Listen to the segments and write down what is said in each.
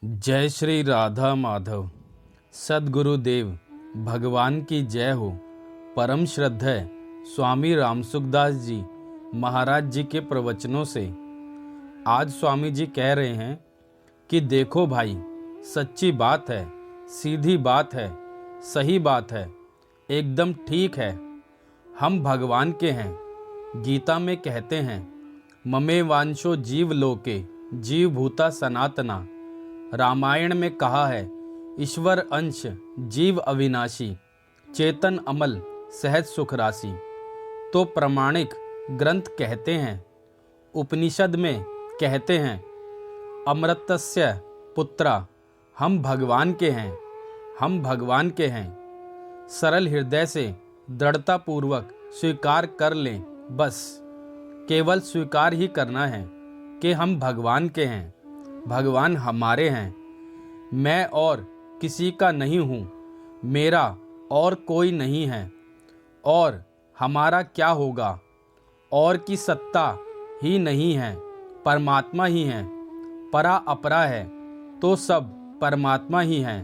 जय श्री राधा माधव। सद्गुरुदेव भगवान की जय हो। परम श्रद्धेय स्वामी रामसुखदास जी महाराज जी के प्रवचनों से आज स्वामी जी कह रहे हैं कि देखो भाई, सच्ची बात है, सीधी बात है, सही बात है, एकदम ठीक है। हम भगवान के हैं। गीता में कहते हैं, ममे वांशो जीव लोके जीव भूता सनातना। रामायण में कहा है, ईश्वर अंश जीव अविनाशी, चेतन अमल सहज सुख राशि। तो प्रमाणिक ग्रंथ कहते हैं, उपनिषद में कहते हैं, अमृतस्य पुत्रा, हम भगवान के हैं, हम भगवान के हैं। सरल हृदय से दृढ़तापूर्वक स्वीकार कर लें। बस केवल स्वीकार ही करना है कि हम भगवान के हैं, भगवान हमारे हैं। मैं और किसी का नहीं हूँ, मेरा और कोई नहीं है। और हमारा क्या होगा, और की सत्ता ही नहीं है, परमात्मा ही है। परा अपरा है तो सब परमात्मा ही है,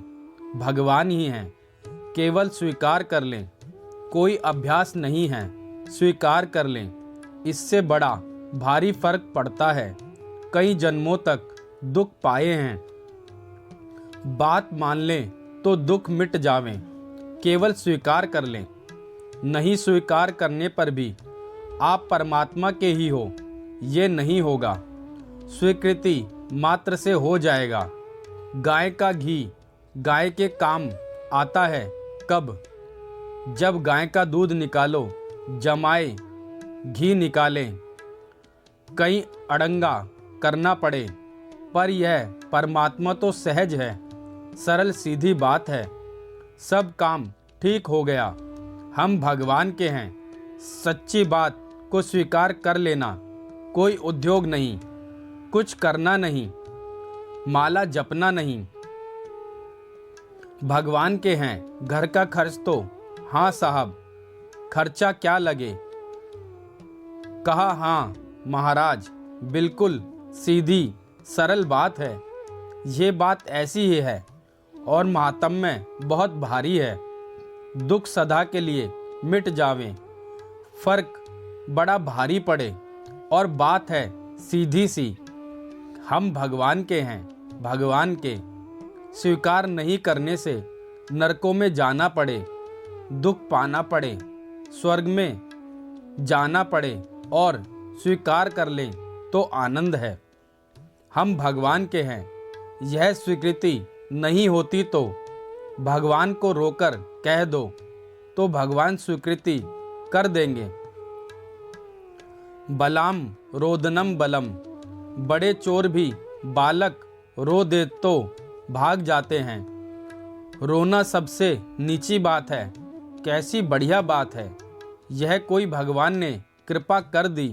भगवान ही है। केवल स्वीकार कर लें, कोई अभ्यास नहीं है, स्वीकार कर लें। इससे बड़ा भारी फर्क पड़ता है। कई जन्मों तक दुख पाए हैं, बात मान लें तो दुख मिट जावें। केवल स्वीकार कर लें। नहीं स्वीकार करने पर भी आप परमात्मा के ही हो, ये नहीं होगा। स्वीकृति मात्र से हो जाएगा। गाय का घी गाय के काम आता है कब? जब गाय का दूध निकालो, जमाए घी निकालें। कहीं अड़ंगा करना पड़े, पर यह परमात्मा तो सहज है, सरल सीधी बात है। सब काम ठीक हो गया। हम भगवान के हैं। सच्ची बात को स्वीकार कर लेना। कोई उद्योग नहीं, कुछ करना नहीं, माला जपना नहीं। भगवान के हैं। घर का खर्च तो हाँ साहब, खर्चा क्या लगे? कहा हाँ महाराज, बिल्कुल सीधी सरल बात है। ये बात ऐसी ही है और महात्म्य बहुत भारी है। दुख सदा के लिए मिट जावें, फर्क बड़ा भारी पड़े और बात है सीधी सी। हम भगवान के हैं, भगवान के। स्वीकार नहीं करने से नरकों में जाना पड़े, दुख पाना पड़े, स्वर्ग में जाना पड़े, और स्वीकार कर लें तो आनंद है। हम भगवान के हैं। यह स्वीकृति नहीं होती तो भगवान को रोकर कह दो, तो भगवान स्वीकृति कर देंगे। बलाम रोदनम बलम, बड़े चोर भी बालक रो दे तो भाग जाते हैं। रोना सबसे नीची बात है, कैसी बढ़िया बात है। यह कोई भगवान ने कृपा कर दी।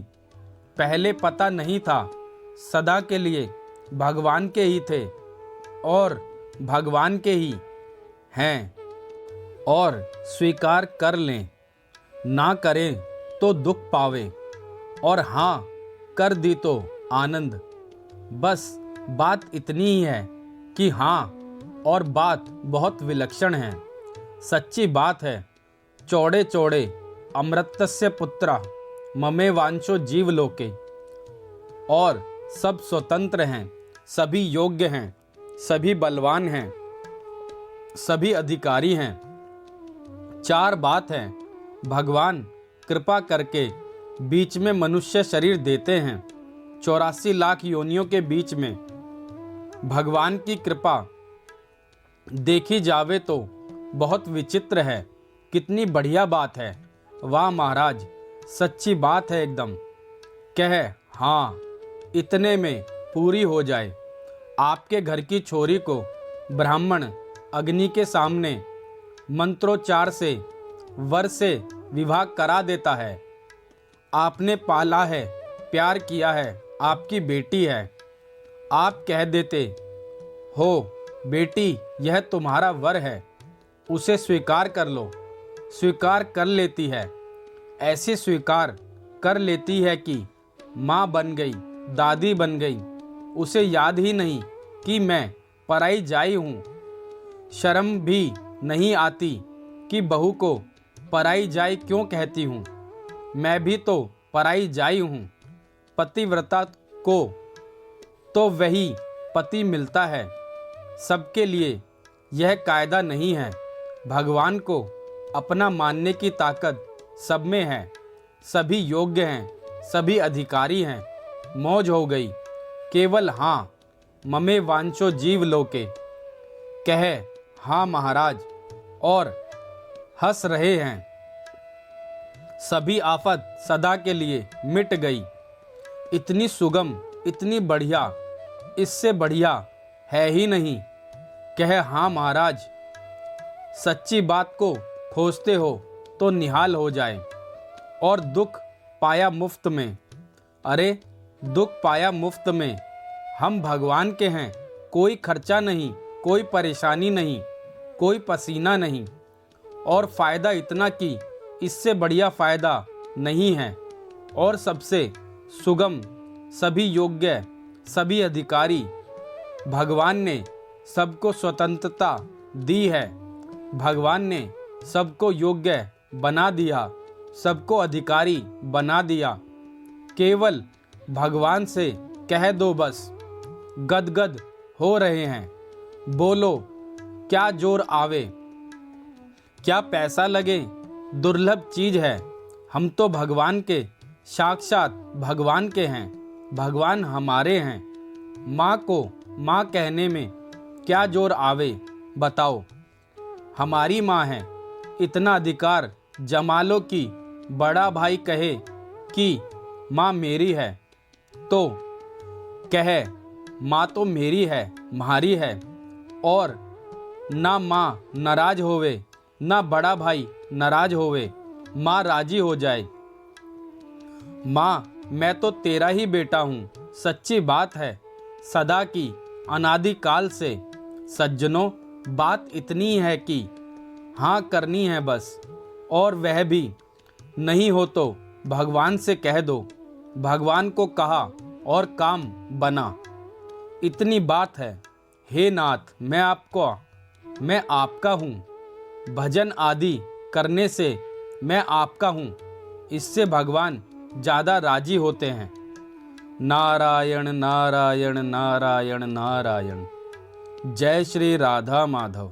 पहले पता नहीं था, सदा के लिए भगवान के ही थे और भगवान के ही हैं। और स्वीकार कर लें, ना करें तो दुख पावे, और हाँ कर दी तो आनंद। बस बात इतनी ही है कि हाँ, और बात बहुत विलक्षण है, सच्ची बात है। चौड़े चौड़े अमृतस्य पुत्रा, ममे वांशो जीव लोके। और सब स्वतंत्र हैं, सभी योग्य हैं, सभी बलवान हैं, सभी अधिकारी हैं। चार बात है, भगवान कृपा करके बीच में मनुष्य शरीर देते हैं। 84 लाख योनियों के बीच में भगवान की कृपा देखी जावे तो बहुत विचित्र है। कितनी बढ़िया बात है। वाह महाराज, सच्ची बात है एकदम। कह हाँ, इतने में पूरी हो जाए। आपके घर की छोरी को ब्राह्मण अग्नि के सामने मंत्रोच्चार से वर से विवाह करा देता है। आपने पाला है, प्यार किया है, आपकी बेटी है। आप कह देते हो, बेटी यह तुम्हारा वर है, उसे स्वीकार कर लो। स्वीकार कर लेती है, ऐसी स्वीकार कर लेती है कि माँ बन गई, दादी बन गई। उसे याद ही नहीं कि मैं पराई जाई हूँ। शर्म भी नहीं आती कि बहू को पराई जाई क्यों कहती हूँ। मैं भी तो पराई जाई हूँ। पतिव्रता को तो वही पति मिलता है, सबके लिए यह कायदा नहीं है। भगवान को अपना मानने की ताकत सब में है, सभी योग्य हैं, सभी अधिकारी हैं। मौज हो गई केवल हाँ ममे वांचो जीव लोके, कहे हाँ महाराज और हंस रहे हैं। सभी आफत सदा के लिए मिट गई। इतनी सुगम, इतनी बढ़िया, इससे बढ़िया है ही नहीं। कहे हाँ महाराज, सच्ची बात को खोजते हो तो निहाल हो जाए। और दुख पाया मुफ्त में, अरे दुख पाया मुफ्त में। हम भगवान के हैं, कोई खर्चा नहीं, कोई परेशानी नहीं, कोई पसीना नहीं। और फ़ायदा इतना कि इससे बढ़िया फ़ायदा नहीं है। और सबसे सुगम, सभी योग्य, सभी अधिकारी। भगवान ने सबको स्वतंत्रता दी है। भगवान ने सबको योग्य बना दिया, सबको अधिकारी बना दिया। केवल भगवान से कह दो बस, गदगद हो रहे हैं। बोलो क्या जोर आवे, क्या पैसा लगे, दुर्लभ चीज है। हम तो भगवान के, साक्षात भगवान के हैं। भगवान हमारे हैं। माँ को माँ कहने में क्या जोर आवे बताओ। हमारी माँ है, इतना अधिकार जमा लो कि बड़ा भाई कहे कि माँ मेरी है, तो कहे माँ तो मेरी है, तुम्हारी है। और ना माँ नाराज होवे, ना बड़ा भाई नाराज होवे, माँ राजी हो जाए। माँ मैं तो तेरा ही बेटा हूँ, सच्ची बात है सदा की, अनादिकाल से। सज्जनों बात इतनी है कि हाँ करनी है बस, और वह भी नहीं हो तो भगवान से कह दो। भगवान को कहा और काम बना। इतनी बात है। हे नाथ, मैं आपका हूँ। भजन आदि करने से मैं आपका हूँ, इससे भगवान ज़्यादा राजी होते हैं। नारायण नारायण नारायण नारायण। जय श्री राधा माधव।